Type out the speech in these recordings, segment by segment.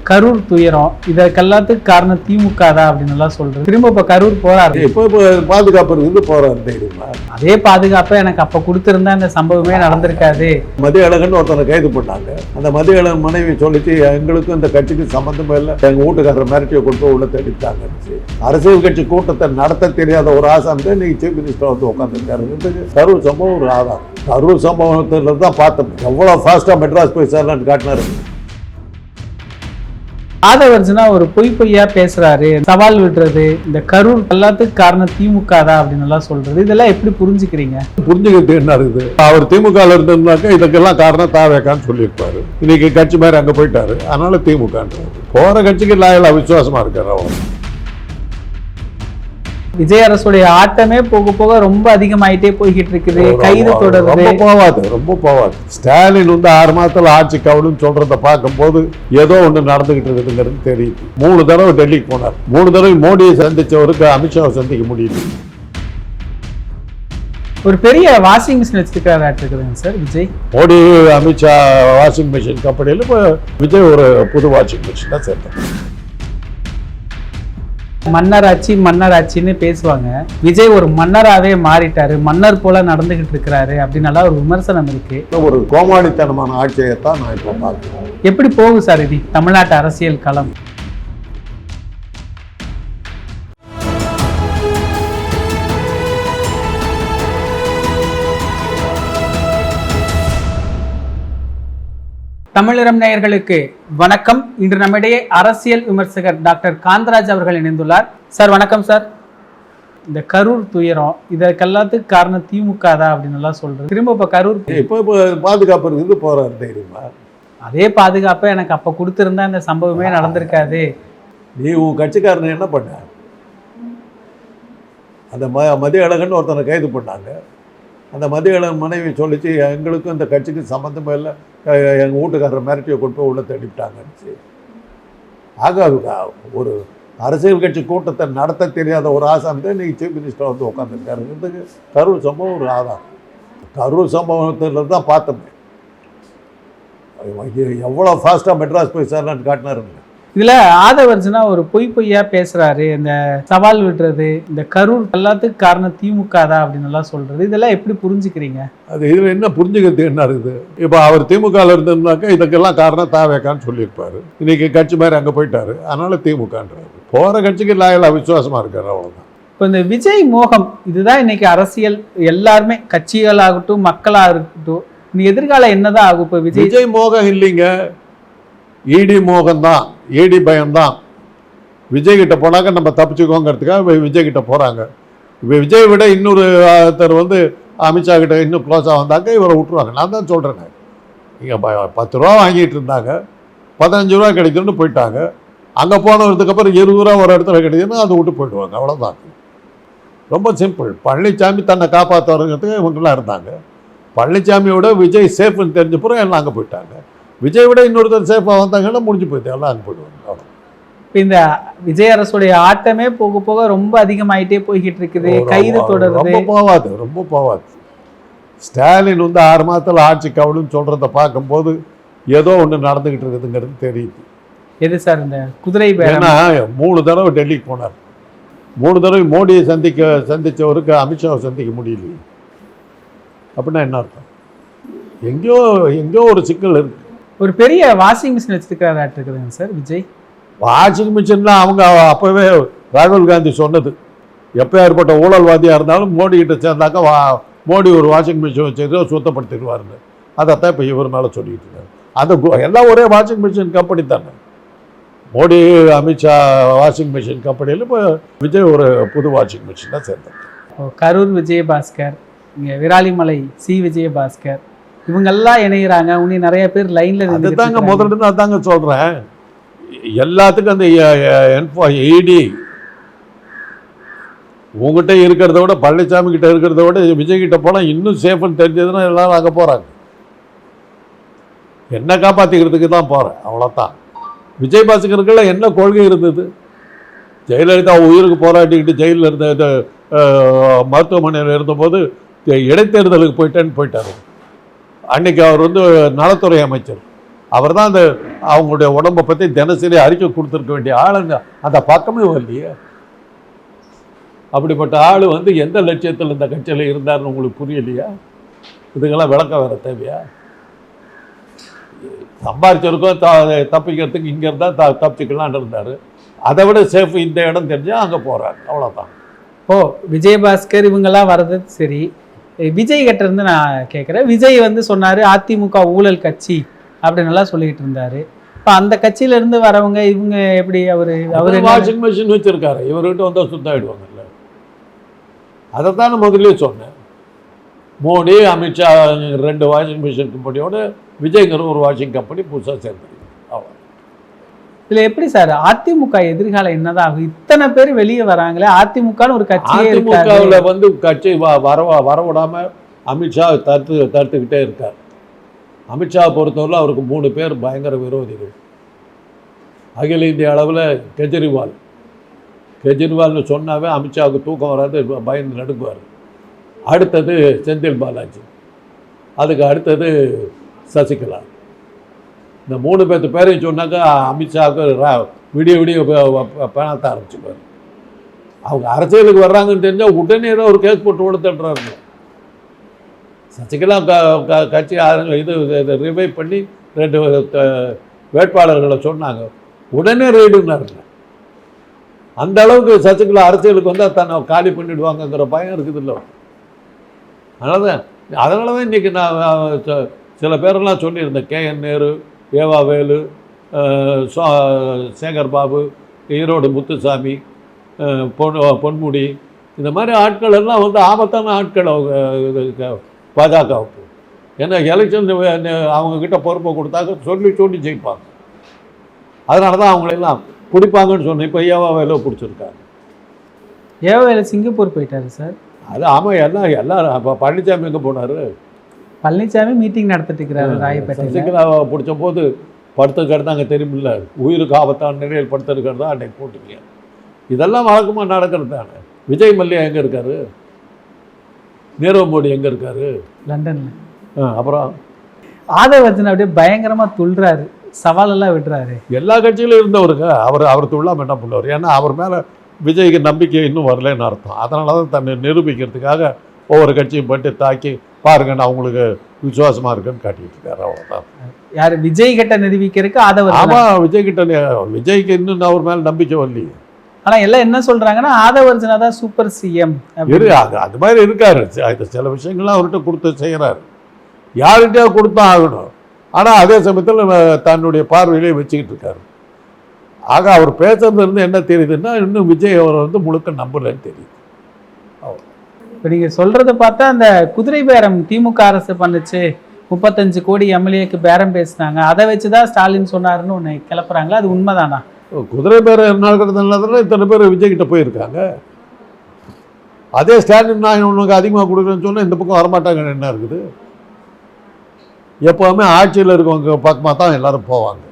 கரூர் துயரம் இதற்கெல்லாத்துக்கு காரணம் திமுக தான் அப்படின்னு எல்லாம் சொல்றது. திரும்ப இப்ப கரூர் போறாரு. இப்போ பாதுகாப்பு இருந்து போறாரு தெரியுமா? அதே பாதுகாப்பை எனக்கு அப்ப கொடுத்திருந்தா இந்த சம்பவமே நடந்திருக்காது. மதிய அழகன் ஒருத்தனை கைது பண்ணாங்க. அந்த மதிய அழகன் மனைவி சொல்லிச்சு, எங்களுக்கும் இந்த கட்சிக்கு சம்பந்தமே இல்லை, எங்க வீட்டுக்காரர் மிரட்டியை கொண்டு போய் உள்ள தேடிட்டாங்க. அரசியல் கட்சி கூட்டத்தை நடத்த தெரியாத ஒரு ஆசான் தான் இன்னைக்கு சீஃப் மினிஸ்டர் வந்து உட்காந்துருக்காரு. கரூர் சம்பவம் ஒரு ஆதாரம். கரூர் சம்பவத்துல தான் பார்த்தோம் எவ்வளவு ஃபாஸ்டா மெட்ராஸ் போய் சேரலான்னு காட்டினாரு. ஆதவர்ஜனா ஒரு பொய்யா பேசுறாரு, சவால் விடுறது, இந்த கரூர் எல்லாத்துக்கு காரணம் திமுக தான் அப்படின்னு எல்லாம் சொல்றது. இதெல்லாம் எப்படி புரிஞ்சுக்கிறீங்க? புரிஞ்சுக்கிறது என்ன இருக்குது? அவர் திமுக இருந்திருந்தாக்க இதுக்கெல்லாம் காரணம் தாவேக்கான்னு சொல்லியிருப்பாரு. இன்னைக்கு கட்சி மாதிரி அங்க போயிட்டாரு, அதனால திமுகன்றாரு. போற கட்சிக்கு லாயலா விசுவாசமா இருக்காரு. அவர் விஜய் அரசுடைய ஆட்டமே போக போக ரொம்ப அதிகமாயிட்டே போய்கிட்டு இருக்குது. கைது தொடர்ந்து ரொம்ப போவாது. ஸ்டாலின் வந்து 6 மாதத்துல ஆட்சி கவலுன்னு சொல்றத பார்க்கும் போது ஏதோ ஒண்ணு நடந்துகிட்டு இருக்குதுங்கிறது தெரியுது. 3 தடவை டெல்லிக்கு போனார். 3 தடவை மோடியை சந்திச்சவருக்கு அமித்ஷாவை சந்திக்க முடியல. ஒரு பெரிய வாஷிங் மிஷின் வச்சிருக்காருங்க sir Vijay. Modi Amit Shah washing machine கம்பெனியில் இப்போ விஜய் ஒரு புது வாஷிங் மிஷின் தான் சேர்த்தார். மன்னராட்சின்னு பேசுவாங்க. விஜய் ஒரு மன்னராகவே மாறிட்டாரு, மன்னர் போல நடந்துகிட்டு இருக்கிறாரு அப்படின்னு ஒரு விமர்சனம் இருக்கு. ஒரு கோமாளித்தனமான ஆட்சியைத்தான் நான் இப்போ பார்க்கிறேன். எப்படி போகும் சார் இது தமிழ்நாட்டு அரசியல் களம்? தமிழரம் நேயர்களுக்கு வணக்கம். இன்று நம்மிடையே அரசியல் விமர்சகர் டாக்டர் காந்தராஜ் அவர்கள் இணைந்துள்ளார். சார் வணக்கம் சார். இந்த கரூர் துயரம் இதற்கெல்லாத்துக்கு காரணம் திமுக தான் அப்படின்னு எல்லாம் சொல்றது. திரும்ப இப்ப கரூர் இப்போ பாதுகாப்பு இருந்து போறாரு தெரியுமா? அதே பாதுகாப்பை எனக்கு அப்ப கொடுத்திருந்தா இந்த சம்பவமே நடந்திருக்காது. நீ உன் கட்சிக்காரன் என்ன பண்ண? அந்த மதிய அழகன் ஒருத்தனை கைது பண்ணாங்க. அந்த மதிய அழகன் மனைவி சொல்லிச்சு, எங்களுக்கும் இந்த கட்சிக்கு சம்மந்தமே இல்லை, எங்கள் வீட்டுக்காரர் மிரட்டியை கொண்டு போய் உள்ள தேடிட்டாங்கன்னு. ஆக ஒரு அரசியல் கட்சி கூட்டத்தை நடத்த தெரியாத ஒரு ஆசான் தான் இன்னைக்கு சீஃப் மினிஸ்டர் வந்து உட்காந்துருக்காரு. கரூர் சம்பவம் ஒரு ஆதாரம். கரூர் சம்பவத்தில் தான் பார்த்தோமே எவ்வளோ ஃபாஸ்ட்டாக மெட்ராஸ் போய் சேரலான்னு காட்டினாருங்க. இதுல ஆதவர்ஜனா ஒரு பொய்யா பேசுறாரு, இந்த சவால் விடுறது, இந்த கரூர் எல்லாத்துக்கு காரணம் திமுக தான் அப்படின்னு எல்லாம் சொல்றது. இதெல்லாம் எப்படி புரிஞ்சுக்கிறீங்க? அது இதுல என்ன புரிஞ்சுக்கிறது என்ன இருக்குது? இப்போ அவர் திமுக இருந்திருந்தாக்க இதுக்கெல்லாம் காரணம் தாவேக்கான்னு சொல்லியிருப்பாரு. இன்னைக்கு கட்சி மாதிரி அங்க போயிட்டாரு, அதனால திமுகன்றாரு. போற கட்சிக்கு லாயலா விசுவாசமா இருக்காரு. அவ்வளவுதான். இப்போ இந்த விஜய் மோகம் இதுதான் இன்னைக்கு அரசியல். எல்லாருமே கட்சிகளாகட்டும் மக்களாக இருக்கட்டும், நீ எதிர்காலம் என்னதான் ஆகும்? இப்போ விஜய் மோகம் இல்லைங்க, ஈடி மோகம் தான், ஈடி பயம்தான். விஜய் கிட்ட போனாக்க நம்ம தப்பிச்சுக்கோங்கிறதுக்காக விஜய் கிட்ட போறாங்க. இப்போ விஜய் விட இன்னொரு ஒருத்தர் வந்து அமித்ஷா கிட்ட இன்னும் க்ளோஸாக வந்தாக்க இவரை விட்டுருவாங்க. நான் தான் சொல்கிறேன். இங்கே 10 ரூபா வாங்கிட்டு இருந்தாங்க, 15 ரூபா கிடைக்குன்னு போயிட்டாங்க. அங்கே போனதுக்கப்புறம் 20 ரூபா ஒரு இடத்துல கிடைக்குதுன்னா அதை விட்டு போயிடுவாங்க. அவ்வளோதான். ரொம்ப சிம்பிள். பழனிசாமி தன்னை காப்பாற்றுறதுக்கு இவங்கெல்லாம் இருந்தாங்க. பழனிசாமியோட விஜய் சேஃப்னு தெரிஞ்சப்புறம் எல்லாம் அங்கே போயிட்டாங்க. விஜய் விட இன்னொருத்தர் சேஃபாக வந்தாங்கன்னா முடிஞ்சு போயிட்டு எல்லாம் அங்கே போயிடுவாங்க. அவ்வளோ. இப்போ இந்த விஜய் அரசுடைய ஆட்டமே போக போக ரொம்ப அதிகமாயிட்டே போய்கிட்டு இருக்குது. கைது தொடர்ந்து ரொம்ப போவாது. ஸ்டாலின் வந்து 6 மாதத்துல ஆட்சி கவலுன்னு சொல்றத பார்க்கும்போது ஏதோ ஒன்று நடந்துகிட்டு இருக்குதுங்கிறது தெரியுது. எது சார் இந்த குதிரை? ஏன்னா 3 தடவை டெல்லிக்கு போனார். 3 தடவை மோடியை சந்திச்சவருக்கு அமித்ஷாவை சந்திக்க முடியல. அப்படின்னா என்ன அர்த்தம்? எங்கேயோ ஒரு சிக்கல் இருக்கு. ஒரு பெரிய வாஷிங் மிஷின் வச்சிருக்கிறாருங்க சார் விஜய். வாஷிங் மிஷின்லாம் அவங்க அப்போவே ராகுல் காந்தி சொன்னது. எப்போ ஏற்பட்ட ஊழல்வாதியாக இருந்தாலும் மோடி கிட்ட சேர்ந்தாக்கா மோடி ஒரு வாஷிங் மிஷின் வச்சுருக்க சுத்தப்படுத்திடுவாருன்னு. அதைத்தான் இப்போ இவர் மேலே சொல்லிட்டு இருக்காரு. அந்த எல்லாம் ஒரே வாஷிங் மிஷின் கம்பெனி தானே. மோடி அமித்ஷா வாஷிங் மிஷின் கம்பெனியில் இப்போ விஜய் ஒரு புது வாஷிங் மிஷின் தான் சேர்ந்தார். கரூர் விஜயபாஸ்கர், இங்கே விராலிமலை விஜயபாஸ்கர், இவங்கெல்லாம் இணைகிறாங்க. இன்னும் நிறைய பேர் லைன்ல அதுதாங்க முதல்ல அதாங்க சொல்றேன். எல்லாத்துக்கும் அந்த இடி உங்ககிட்ட இருக்கிறத விட பழனிசாமி கிட்ட இருக்கிறத விட விஜய் கிட்ட போனால் இன்னும் சேஃப்னு தெரிஞ்சதுன்னா எல்லாரும் அங்கே போறாங்க. என்ன காப்பாற்றிக்கிறதுக்கு தான் போறேன், அவ்வளோதான். விஜயபாஸ்கருக்குள்ள என்ன கொள்கை இருந்தது? ஜெயலலிதா உயிருக்கு போராட்டிக்கிட்டு ஜெயிலில் இருந்த மருத்துவமனையில் இருந்தபோது இடைத்தேர்தலுக்கு போயிட்டாரு. அன்னைக்கு அவர் வந்து நலத்துறை அமைச்சர். அவர் தான் அந்த அவங்களுடைய உடம்பை பற்றி தினசரி அறிக்கை கொடுத்துருக்க வேண்டிய ஆளுங்க அந்த பக்கமே வரலையே. அப்படிப்பட்ட ஆள் வந்து எந்த லட்சியத்தில் இந்த கட்சியில் இருந்தார்னு உங்களுக்கு புரியலையா? இதுக்கெல்லாம் விளக்கம் வேற தேவையா? சம்பாரிச்சிருக்கோம் தப்பிக்கிறதுக்கு இங்கே இருந்தால் தப்பிச்சுக்கலான்னு இருந்தார். அதை விட சேஃப் இந்த இடம் தெரிஞ்சால் அங்கே போகிறார், அவ்வளோதான். ஓ, விஜயபாஸ்கர் இவங்கெல்லாம் வர்றது சரி. விஜய் கிட்ட இருந்து நான் கேட்குறேன். விஜய் வந்து சொன்னார் அதிமுக ஊழல் கட்சி அப்படின்னு எல்லாம் சொல்லிக்கிட்டு இருந்தாரு. இப்போ அந்த கட்சியில இருந்து வரவங்க இவங்க எப்படி அவரு வாஷிங் மிஷின் வச்சிருக்காரு, இவர்கிட்ட வந்தால் சுத்தாயிடுவாங்கல்ல. அதை தான் நான் முதலே சொன்னேன். மோடி அமித்ஷா 2 வாஷிங் மிஷின் கம்பெனியோட விஜய்ங்கிற ஒரு வாஷிங் கம்பெனி புதுசாக சேர்ந்துருக்கு. அவ்வளோ. இதுல எப்படி சார் அதிமுக எதிர்காலம் என்னதான் ஆகும்? இத்தனை பேர் வெளியே வராங்களே, அதிமுகன்னு ஒரு கட்சி அதிமுகவில் வந்து கட்சி வரவிடாம அமித்ஷா தடுத்துக்கிட்டே இருக்கார். அமித்ஷா பொறுத்தவரை அவருக்கு 3 பேர் பயங்கர விரோதிகள். அகில இந்திய அளவில் கெஜ்ரிவால்னு சொன்னாவே அமித்ஷாவுக்கு தூக்கம் வராது, பயந்து நடுங்குவார். அடுத்தது செந்தில் பாலாஜி, அதுக்கு அடுத்தது சசிகலா. இந்த 3 பேர்த்து பேரையும் சொன்னாக்கா அமித்ஷாவுக்கு விடிய பேணத்த ஆரம்பிச்சுக்குவார். அவங்க அரசியலுக்கு வர்றாங்கன்னு தெரிஞ்சால் உடனே ஏதோ ஒரு கேஸ் போட்டு கொடுத்துட்றாருங்க. சசிகலா கட்சி இது ரிவைவ் பண்ணி 2 வேட்பாளர்களை சொன்னாங்க, உடனே ரெய்டுன்னாருங்க. அந்த அளவுக்கு சசிகலா அரசியலுக்கு வந்தால் தன்னை காலி பண்ணிவிடுவாங்கங்கிற பயம் இருக்குது இல்லை. அதனால தான் இன்றைக்கி நான் சில பேரெல்லாம் சொல்லியிருந்தேன். KN நேரு, ஏவா வேலு, சேகர் பாபு, ஈரோடு முத்துசாமி, பொன்முடி, இந்த மாதிரி ஆட்கள் எல்லாம் வந்து ஆபத்தான ஆட்கள் அவங்க பாஜகவுக்கு. ஏன்னா எலெக்ஷன் அவங்கக்கிட்ட பொறுப்பை கொடுத்தாக்க சொல்லி ஜெயிப்பாங்க. அதனால தான் அவங்களெல்லாம் பிடிப்பாங்கன்னு சொன்னேன். இப்போ ஏவா வேலை பிடிச்சிருக்காங்க. ஏவா வேலை சிங்கப்பூர் போயிட்டாரு சார். அது ஆமாம், எல்லாரும் இப்போ பழனிசாமி எங்கே போனார்? பழனிசாமி மீட்டிங் நடத்திட்டு இருக்கிறாரு ராயப்பேட்டை. சசிகலாவை பிடிச்ச போது படுத்துக்கிறது அங்கே தெரியுமில்ல, உயிருக்கு ஆபத்தான நிலையில் படுத்துருக்கிறது தான் அன்றைக்கு போட்டுக்கீங்க. இதெல்லாம் வழக்கமாக நடக்கிறது தானே. விஜய் மல்லையா எங்கே இருக்காரு? நீரவ் மோடி எங்கே இருக்காரு? லண்டன்ல. அப்புறம் ஆதவர்ஜன் அப்படியே பயங்கரமாக துள்ளுறாரு, சவாலெல்லாம் விடுறாரு. எல்லா கட்சியிலும் இருந்தவருங்க. அவர் துள்ளாமல் என்ன பண்ணுவார்? ஏன்னா அவர் மேலே விஜய்க்கு நம்பிக்கை இன்னும் வரலன்னு அர்த்தம். அதனால தான் தன்னை நிரூபிக்கிறதுக்காக ஒவ்வொரு கட்சியும் பட்டு தாக்கி பாருங்க நான் அவங்களுக்கு விசுவாசமாக இருக்குன்னு காட்டிட்டு இருக்காரு. அவ்வளோதான். யார் விஜய் கிட்ட நிரூபிக்கிறதுக்கு ஆதவர்ஜன்? ஆமாம், விஜய்க்கு இன்னும் அவர் மேலே நம்பிக்கை வரலையே. ஆனால் எல்லாம் என்ன சொல்கிறாங்கன்னா ஆதவர்ஜனா தான் சூப்பர் சிஎம். அது மாதிரி இருக்காரு. சில விஷயங்கள்லாம் அவர்கிட்ட கொடுத்து செய்கிறாரு. யார்கிட்டயோ கொடுத்தா ஆகணும். ஆனால் அதே சமயத்தில் தன்னுடைய பார்வையிலே வச்சுக்கிட்டு இருக்காரு. ஆக அவர் பேசுறது இருந்து என்ன தெரியுதுன்னா இன்னும் விஜய் அவரை வந்து முழுக்க நம்பலன்னு தெரியுது. இப்போ நீங்கள் சொல்கிறத பார்த்தா அந்த குதிரை பேரம் திமுக அரசு பண்ணுச்சு, 35 கோடி எம்எல்ஏக்கு பேரம் பேசினாங்க, அதை வச்சு தான் ஸ்டாலின் சொன்னாருன்னு ஒன்று கிளப்புறாங்களா? அது உண்மைதானா? குதிரை பேரம் நடக்கிறதுனால இத்தனை பேர் விஜய்கிட்ட போயிருக்காங்க. அதே ஸ்டாலின் நான் உனக்கு அதிகமாக கொடுக்குறேன்னு சொன்னால் இந்த பக்கம் வரமாட்டாங்கன்னு என்ன இருக்குது? எப்போவுமே ஆட்சியில் இருக்கவங்க பக்கமாக தான் எல்லோரும் போவாங்க.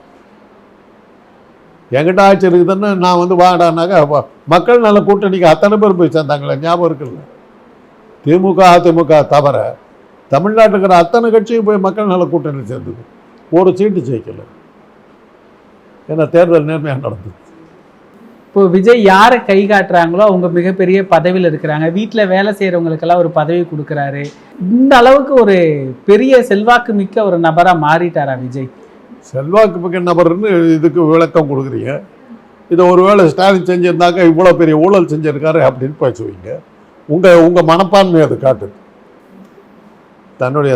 என்கிட்ட ஆட்சி இருக்குதுன்னு நான் வந்து வாடானாக்கா மக்கள் நல்ல கூட்டணிக்கு அத்தனை பேர் போய் சேர்ந்தாங்களே, ஞாபகம் இருக்குல்ல? திமுக அதிமுக தவிர தமிழ்நாட்டில் இருக்கிற அத்தனை கட்சியும் போய் மக்கள் நல்ல கூட்டணி சேர்ந்தது. ஒரு சீட்டு ஜெயிக்கல. ஏன்னா தேர்தல் நேர்மையாக நடந்தது. இப்போ விஜய் யாரை கை காட்டுறாங்களோ அவங்க மிகப்பெரிய பதவியில் இருக்கிறாங்க. வீட்டில் வேலை செய்கிறவங்களுக்கெல்லாம் ஒரு பதவி கொடுக்குறாரு. இந்த அளவுக்கு ஒரு பெரிய செல்வாக்கு மிக்க ஒரு நபராக மாறிட்டாரா விஜய்? செல்வாக்கு மிக்க நபர்னு இதுக்கு விளக்கம் கொடுக்குறீங்க. இதை ஒருவேளை ஸ்டாலின் செஞ்சுருந்தாக்க இவ்வளோ பெரிய ஊழல் செஞ்சுருக்காரு அப்படின்னு பேசுவீங்க. உங்கள் மனப்பான்மை அது காட்டுது.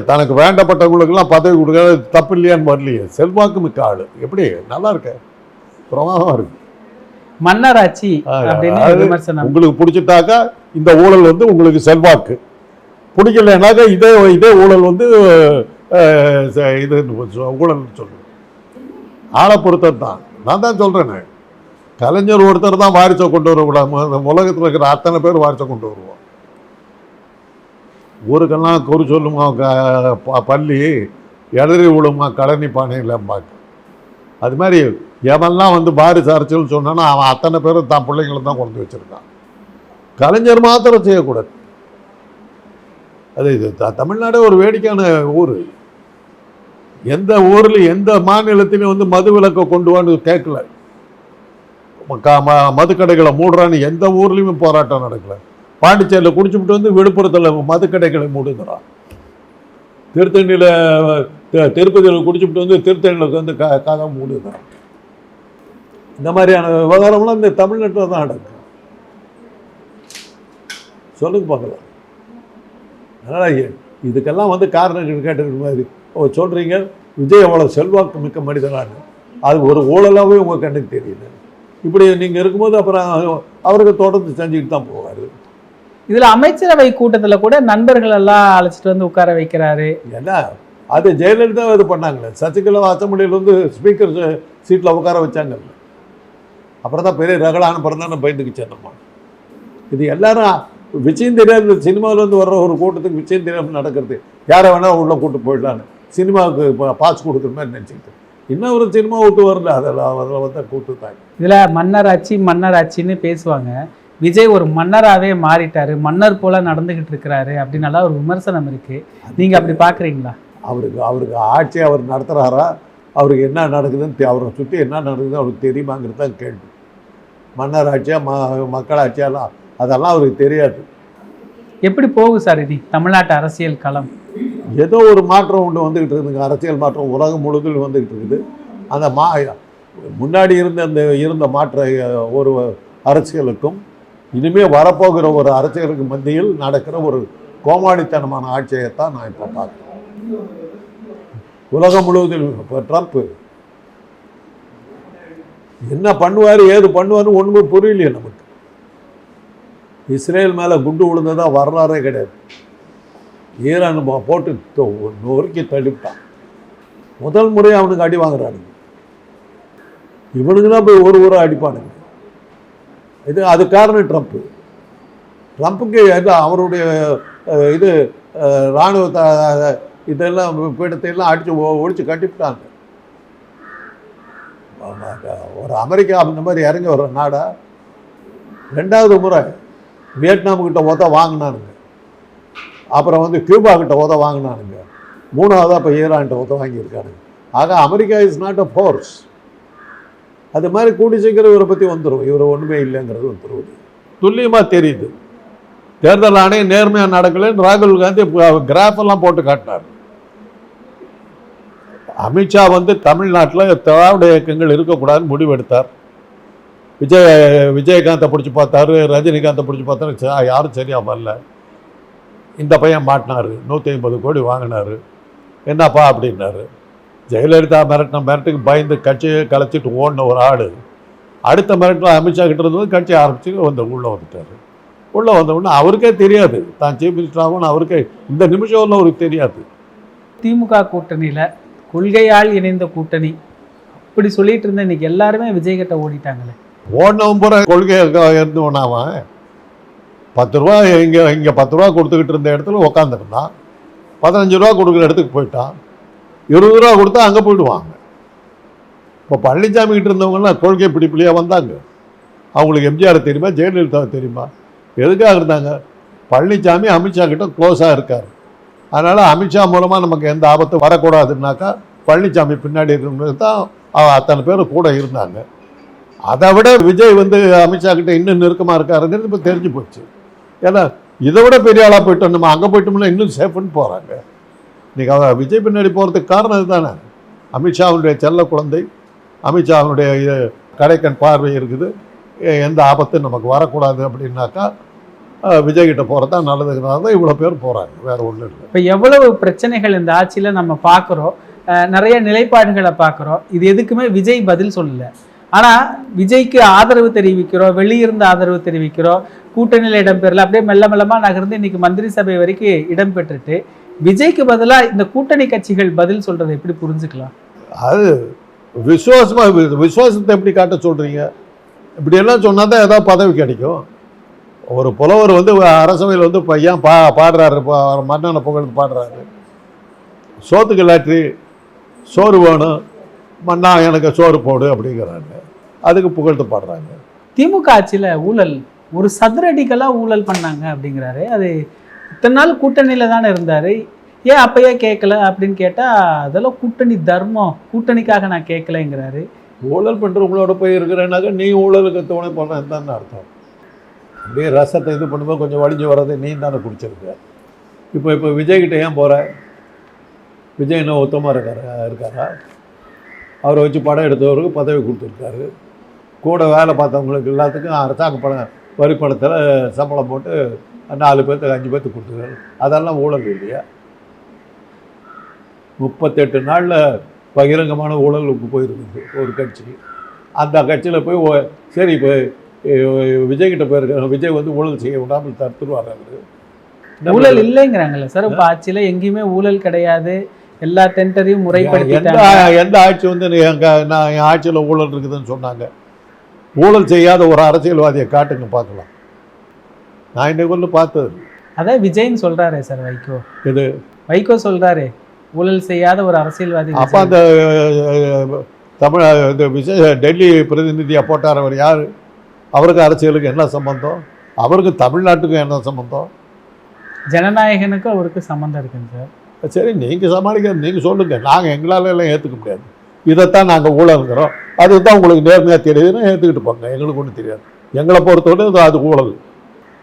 தனக்கு வேண்டப்பட்டவங்களுக்கெல்லாம் பதவி கொடுக்குறது தப்பு இல்லையான்னு வரலையே. செல்வாக்கு மிக்க ஆள் எப்படி நல்லா இருக்க, பிரமாதமாக இருக்கு. மன்னராட்சி உங்களுக்கு பிடிச்சிட்டாக்கா இந்த ஊழல் வந்து உங்களுக்கு செல்வாக்கு, பிடிக்கலனாக்கா இதே ஊழல் வந்து இது ஊழல்னு சொல்லுவேன். ஆளை பொறுத்தது தான். நான் தான் சொல்கிறேன்னு, கலைஞர் ஒருத்தர் தான் வாரிசை கொண்டு வரக்கூடாது. உலகத்தில் இருக்கிற அத்தனை பேர் வாரிசை கொண்டு வருவோம். ஊருக்கெல்லாம் குறி சொல்லுமா பள்ளி, எடறி விழுமா கழனி பானையிலம்பாக்கு. அது மாதிரி எவன்லாம் வந்து வாரிசு அரசியல் சொன்னான்னா அவன் அத்தனை பேரும் தான் பிள்ளைங்களை தான் கொண்டு வச்சுருக்கான். கலைஞர் மாத்திரம் செய்யக்கூடாது. அது இது தமிழ்நாடே ஒரு வேடிக்கையான ஊர். எந்த ஊர்லையும் எந்த மாநிலத்திலையும் வந்து மது விலக்கை கொண்டு வந்து கேட்கல. மதுக்கடைகளை மூடுறான்னு எந்த ஊர்லேயுமே போராட்டம் நடக்கல. பாண்டிச்சேரியில் குடிச்சுட்டு வந்து விழுப்புரத்தில் மதுக்கடைகளை மூடுங்கிறான். திருத்தணியில் திருப்பதியில் குடிச்சுட்டு வந்து திருத்தணியில் வந்து கதை மூடுங்கிறான். இந்த மாதிரியான விவகாரம்லாம் இந்த தமிழ்நாட்டில் தான் நடக்கும். சொல்லுங்க பார்க்கலாம். அதனால் இதுக்கெல்லாம் வந்து காரணங்கள் கேட்டுக்கிற மாதிரி சொல்கிறீங்க. விஜய் அவ்வளோ செல்வாக்கு மிக்க மனிதனான அது ஒரு ஊழலாகவே உங்கள் கண்ணுக்கு தெரியல. இப்படி நீங்கள் இருக்கும்போது அப்புறம் அவருக்கு தொடர்ந்து செஞ்சுக்கிட்டு தான் போவார். இதில் அமைச்சரவை கூட்டத்தில் கூட நண்பர்கள் எல்லாம் அழைச்சிட்டு வந்து உட்கார வைக்கிறாரு. ஏன்னா அது ஜெயலலிதா இது பண்ணாங்களே. சசிகலா அசம்பிளியில் வந்து ஸ்பீக்கர் சீட்டில் உட்கார வச்சாங்கல்ல. அப்புறம் தான் பெரிய ரகலான பிறந்தா நான் பயந்துக்கு சேர்ந்தோம்மா. இது எல்லாரும் விஷயம் தெரியாது. சினிமாவில் வந்து வர்ற ஒரு கூட்டத்துக்கு விஷயம் தெரியாமல் நடக்கிறது. யாரை வேணால் உள்ளே கூட்டு போயிடலான்னு சினிமாவுக்கு பாஸ் கொடுக்குற மாதிரி நினச்சிக்கிட்டு இன்னும் ஒரு சினிமா விட்டு வரல. அதெல்லாம் வந்து கூட்டுத்தாங்க. இதில் மன்னர் ஆட்சின்னு பேசுவாங்க. விஜய் ஒரு மன்னராகவே மாறிட்டாரு, மன்னர் போல நடந்துகிட்டு இருக்கிறாரு அப்படின்னால ஒரு விமர்சனம் இருக்கு. நீங்கள் அப்படி பார்க்குறீங்களா? அவருக்கு ஆட்சி அவர் நடத்துகிறாரா? அவருக்கு என்ன நடக்குதுன்னு அவரை சுற்றி என்ன நடக்குதுன்னு அவருக்கு தெரியுமாங்கிறது தான் கேள்வி. மன்னர் ஆட்சியா மக்களாட்சியாலாம் அதெல்லாம் அவருக்கு தெரியாது. எப்படி போகுது சார் இது தமிழ்நாட்டு அரசியல் களம்? ஏதோ ஒரு மாற்றம் ஒன்று வந்துக்கிட்டு இருக்குதுங்க. அரசியல் மாற்றம் உலகம் முழுவதும் வந்துக்கிட்டு இருக்குது. அந்த முன்னாடி இருந்த மாற்ற ஒரு அரசியலுக்கும் இனிமேல் வரப்போகிற ஒரு அரசியலுக்கு மத்தியில் நடக்கிற ஒரு கோமாளித்தனமான ஆட்சியைத்தான் நான் இப்போ பார்க்குறேன். உலகம் முழுவதில் இப்போ ட்ரம்ப் என்ன பண்ணுவார் ஏது பண்ணுவார்னு ஒன்றுமே புரியலையே நமக்கு. இஸ்ரேல் மேலே குண்டு விழுந்ததா வரலாறே கிடையாது. ஈரான் போட்டு நொறுக்கி தள்ளிவிட்டான். முதல் முறையாக அவனுக்கு அடி வாங்குறானுங்க. இவனுக்கு தான் போய் ஒரு ஊராக அடிப்பானுங்க. அது காரணம் ட்ரம்ப்புக்கு அவருடைய இது இராணுவ இதெல்லாம் பீடத்தையெல்லாம் அடித்து ஒழிச்சு கட்டிவிட்டாங்க. ஒரு அமெரிக்கா அந்த மாதிரி இறங்கி வர்ற நாடா. ரெண்டாவது முறை வியட்நாமுக்கிட்ட உத வாங்கினானுங்க. அப்புறம் வந்து கியூபா கிட்ட உத வாங்கினானுங்க. மூணாவதாக இப்போ ஈரான்கிட்ட உத வாங்கியிருக்கானுங்க. ஆக America is not a force. அது மாதிரி கூடி சீக்கிரம் இவரை பற்றி வந்துடும். இவர் ஒன்றுமே இல்லைங்கிறது வந்துடும். துல்லியமாக தெரியுது. தேர்தல் ஆணையம் நேர்மையாக நடக்கலைன்னு ராகுல் காந்தி கிராஃபெல்லாம் போட்டு காட்டினார். அமித்ஷா வந்து தமிழ்நாட்டில் திராவிட இயக்கங்கள் இருக்கக்கூடாதுன்னு முடிவெடுத்தார். விஜயகாந்தை பிடிச்சி பார்த்தாரு, ரஜினிகாந்தை பிடிச்சி பார்த்தாரு. யாரும் சரியாக வரல. இந்த பையன் மாட்டினார், 150 கோடி வாங்கினார். என்னப்பா அப்படின்னாரு. ஜெயலலிதா மிரட்டுக்கு பயந்து கட்சியை கலைச்சிட்டு ஓடின ஒரு ஆள் அடுத்த மிரட்டில் அமித்ஷா கிட்ட இருந்து கட்சி ஆரம்பிச்சு உள்ளே வந்துட்டார். உள்ளே வந்தவுடனே அவருக்கே தெரியாது தான் சீஃப் மினிஸ்டர் ஆகும்னு. அவருக்கே இந்த நிமிஷம் அவருக்கு தெரியாது. திமுக கூட்டணியில் கொள்கையால் இணைந்த கூட்டணி அப்படி சொல்லிட்டு இருந்த இன்னைக்கு எல்லாருமே விஜய் கிட்ட ஓடிட்டாங்களே. ஓடினவன் பூரா கொள்கையாக இருந்தவனாவன் 10 ரூபா இங்கே 10 ரூபா கொடுத்துக்கிட்டு இருந்த இடத்துல உக்காந்துருந்தான். 15 ரூபா கொடுக்குற இடத்துக்கு போயிட்டான். 20 ரூபா கொடுத்தா அங்கே போயிடுவாங்க. இப்போ பழனிசாமி கிட்ட இருந்தவங்கலாம் கொள்கை பிடிப்பிலையாக வந்தாங்க. அவங்களுக்கு எம்ஜிஆர் தெரியுமா, ஜெயலலிதா தெரியுமா? எதுக்காக இருந்தாங்க? பழனிசாமி அமித்ஷா கிட்ட க்ளோஸாக இருக்கார். அதனால் அமித்ஷா மூலமாக நமக்கு எந்த ஆபத்தும் வரக்கூடாதுன்னாக்கா பழனிசாமி பின்னாடி இருக்கிறது தான் அத்தனை பேர் கூட இருந்தாங்க. அதை விட விஜய் வந்து அமித்ஷா கிட்ட இன்னும் நெருக்கமாக இருக்காருங்கிறது இப்போ தெரிஞ்சு போச்சு. ஏன்னா இதை விட பெரிய ஆளாக போயிட்டோம், நம்ம அங்கே போயிட்டோம்னா இன்னும் சேஃப்னு போகிறாங்க. இன்றைக்கி அவன் விஜய் பின்னாடி போகிறதுக்கு காரணம் இதுதானே. அமித்ஷாவுடைய செல்ல குழந்தை, அமித்ஷாவுடைய கடைக்கண் பார்வை இருக்குது. எந்த ஆபத்தும் நமக்கு வரக்கூடாது அப்படின்னாக்கா விஜய்கிட்ட போகிறது தான் நல்லதுங்கிறதா தான் இவ்வளோ பேர் போகிறாங்க. வேறு ஒன்றும் இல்லை. இப்போ எவ்வளவு பிரச்சனைகள் இந்த ஆட்சியில் நம்ம பார்க்குறோம், நிறைய நிலைப்பாடுகளை பார்க்குறோம். இது எதுக்குமே விஜய் பதில் சொல்லலை. ஆனால் விஜய்க்கு ஆதரவு தெரிவிக்கிறோம், வெளியிருந்து ஆதரவு தெரிவிக்கிறோம், கூட்டணியில் இடம்பெறல, அப்படியே மெல்ல மெல்லமாக நகர்ந்து இன்னைக்கு மந்திரி சபை வரைக்கும் இடம்பெற்றுட்டு விஜய்க்கு பதிலாக இந்த கூட்டணி கட்சிகள் பதில் சொல்கிறத எப்படி புரிஞ்சுக்கலாம்? அது விசுவாசத்தை எப்படி காட்ட சொல்கிறீங்க? இப்படியெல்லாம் சொன்னால் தான் ஏதாவது பதவி கிடைக்கும். ஒரு புலவர் வந்து அரசவையில் வந்து பையன் பாடுறாரு, மன்னனை புகழ்ந்து பாடுறாரு. சோத்துக்கு லாட்ரி சோறு வேணும், மன்னா எனக்கு சோறு போடு அப்படிங்கிறாங்க. அதுக்கு புகழ்ந்து பாடுறாங்க. திமுக ஆட்சியில் ஊழல் ஒரு சதுரடிக்கெல்லாம் ஊழல் பண்ணாங்க அப்படிங்கிறாரு. அது இத்தனை நாள் கூட்டணியில் தானே இருந்தார். ஏன் அப்பயே கேட்கல அப்படின்னு கேட்டால் அதெல்லாம் கூட்டணி தர்மம், கூட்டணிக்காக நான் கேட்கலைங்கிறாரு. ஊழல் பண்ணுறவங்களோட போய் இருக்கிறேன்னாக்க நீ ஊழலுக்கு துணை போனேன்னு தானே அர்த்தம். அப்படியே ரசத்தை இது பண்ணும்போது கொஞ்சம் வடிஞ்சு வர்றது நீ தானே குடிச்சிருக்க. இப்போ விஜய்கிட்ட ஏன் போகிற? விஜய் இன்னும் ஒத்தமாக இருக்காரா? அவரை வச்சு படம் எடுத்தவருக்கு பதவி கொடுத்துருக்காரு. கூட வேலை பார்த்தவங்களுக்கு எல்லாத்துக்கும் அரசாங்க பணம் வரி பணத்தில் சம்பளம் போட்டு 4 பேர்த்துக்கு 5 பேர்த்துக்கு கொடுத்துருக்காரு. அதெல்லாம் ஊழல் இல்லையா? 38 நாளில் பகிரங்கமான ஊழலுக்கு போயிருக்குது ஒரு கட்சி. அந்த கட்சியில் போய் சரி இப்போ விஜய்கிட்ட போயிருக்காங்க. விஜய் வந்து ஊழல் செய்ய விடாமல் தடுத்துருவார். ஊழல் இல்லைங்கிறாங்கல்ல சார். இப்போ ஆட்சியில் எங்கேயுமே ஊழல் கிடையாது, எல்லா டெண்டரையும் முறைப்படுத்திட்டாங்க. எந்த ஆட்சி வந்து நான் என் ஆட்சியில் ஊழல் இருக்குதுன்னு சொன்னாங்க? ஊழல் செய்யாத ஒரு அரசியல்வாதியை காட்டுங்க பார்க்கலாம். நான் இன்னைக்கு ஒன்று பார்த்தது. அதான் விஜய்ன்னு சொல்கிறாரே சார் வைகோ. இது வைகோ சொல்கிறாரு ஊழல் செய்யாத ஒரு அரசியல்வாதி. அப்போ அந்த இந்த டெல்லி பிரதிநிதியாக போட்டார் அவர் யார்? அவருக்கு அரசியலுக்கு என்ன சம்பந்தம்? அவருக்கு தமிழ்நாட்டுக்கும் என்ன சம்பந்தம்? ஜனநாயகனுக்கும் அவருக்கு சம்மந்தம் இருக்குங்க சார். சரி, நீங்கள் சமாளிக்க நீங்கள் சொல்லுங்கள். நாங்கள் எங்களால் எல்லாம் ஏற்றுக்க முடியாது. இதைத்தான் நாங்கள் ஊழல்ங்கிறோம். அதுதான் உங்களுக்கு நேர்மையாக தெரியுதுன்னா ஏற்றுக்கிட்டு போங்க. எங்களுக்கு ஒன்றும் தெரியாது. எங்களை பொறுத்தவரை அது ஊழல்.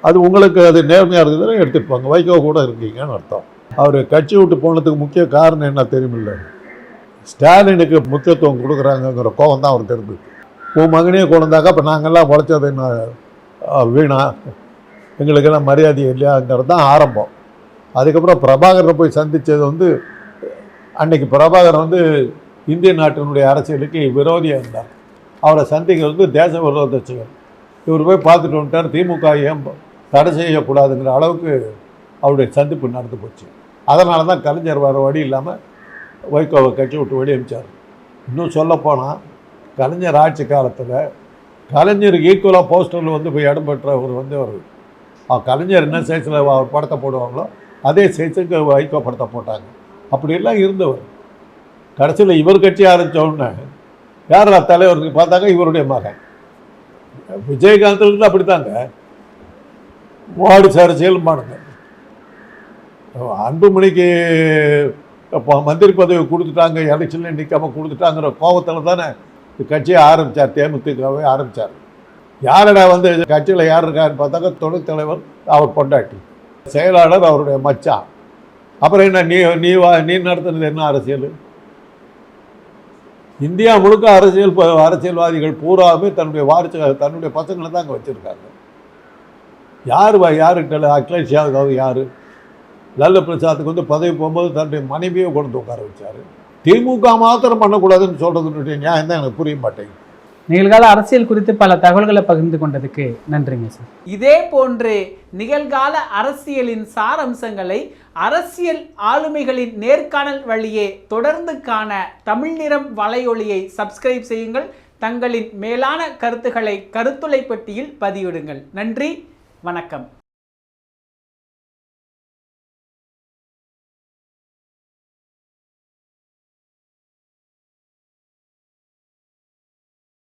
அது உங்களுக்கு அது நேர்மையாக இருக்குதுன்னா எடுத்துகிட்டு போங்க. வைகோ கூட இருக்கீங்கன்னு அர்த்தம். அவர் கட்சி விட்டு போனதுக்கு முக்கிய காரணம் என்ன தெரியுமில்ல? ஸ்டாலினுக்கு முக்கியத்துவம் கொடுக்குறாங்கங்கிற கோபம் தான் அவருக்கு இருக்குது. உன் மகனே கொண்டாக்கா அப்போ நாங்கள்லாம் உழைச்சது என்ன வீணா, எங்களுக்கெல்லாம் மரியாதை இல்லையாங்கிறது தான் ஆரம்பம். அதுக்கப்புறம் பிரபாகரனை போய் சந்தித்தது வந்து அன்னைக்கு பிரபாகரன் வந்து இந்திய நாட்டினுடைய அரசியலுக்கு விரோதியாக இருந்தார். அவரை சந்திக்கிறது வந்து தேச விரோத செயல். இவர் போய் பார்த்துட்டு வந்துட்டார். திமுக ஏன் தடை செய்யக்கூடாதுங்கிற அளவுக்கு அவருடைய சந்திப்பு நடந்து போச்சு. அதனால தான் கலைஞர் வர வழி இல்லாமல் வைகோவை கட்சி விட்டு வெளியே அனுப்பிச்சார். இன்னும் சொல்லப்போனால் கலைஞர் ஆட்சி காலத்தில் கலைஞருக்கு ஈக்குவலாக போஸ்டரில் வந்து போய் இடம் பெற்றவர் வந்து அவர் கலைஞர் என்ன சைஸில் அவர் படத்தை போடுவாங்களோ அதே சைஸுக்கு வைகோ படத்தை போட்டாங்க. அப்படியெல்லாம் இருந்தவர். கடைசியில் இவர் கட்சி ஆரம்பித்தோடனே யார் தலைவருக்கு பார்த்தாங்க இவருடைய மகன் விஜயகாந்த்லேருந்து. அப்படித்தாங்க வாடிச அரசியல்பானுங்க. அன்புமணிக்கு மந்திரி பதவி கொடுத்துட்டாங்க, எலெக்ஷனில் நிற்காமல் கொடுத்துட்டாங்கிற கோபத்தில் தானே கட்சியை ஆரம்பித்தார். தேமுதிகவே ஆரம்பித்தார். யாரடா வந்து கட்சியில் யார் இருக்காருன்னு பார்த்தாக்க துணைத் தலைவர் அவர் பொண்டாட்டி, செயலாளர் அவருடைய மச்சான். அப்புறம் என்ன நீ நடத்துனது என்ன அரசியல்? இந்தியா முழுக்க அரசியல்வாதிகள் பூராவே தன்னுடைய வாரிசு தன்னுடைய பசங்களை தான் அங்கே வச்சுருக்காங்க. யாருக்கிட்ட அகிலேஷ் யாதவ் யார்? லல்லு பிரசாத்துக்கு வந்து பதவி போகும்போது தன்னுடைய மனைவியை கொண்டு உட்கார வச்சார். திமுக மாத்திரம் பண்ணக்கூடாதுன்னு சொல்கிறதுனுடைய நியாயம் தான் எனக்கு புரிய மாட்டேங்குது. நிகழ்கால அரசியல் குறித்து பல தகவல்களை பகிர்ந்து கொண்டதுக்கு நன்றிங்க சார். இதே போன்று நிகழ்கால அரசியலின் சாரம்சங்களை அரசியல் ஆளுமைகளின் நேர்காணல் வழியே தொடர்ந்து காண தமிழ் நிறம் வலையொலியை சப்ஸ்கிரைப் செய்யுங்கள். தங்களின் மேலான கருத்துக்களை கருத்துளை பெட்டியில் பதிவிடுங்கள். நன்றி, வணக்கம்.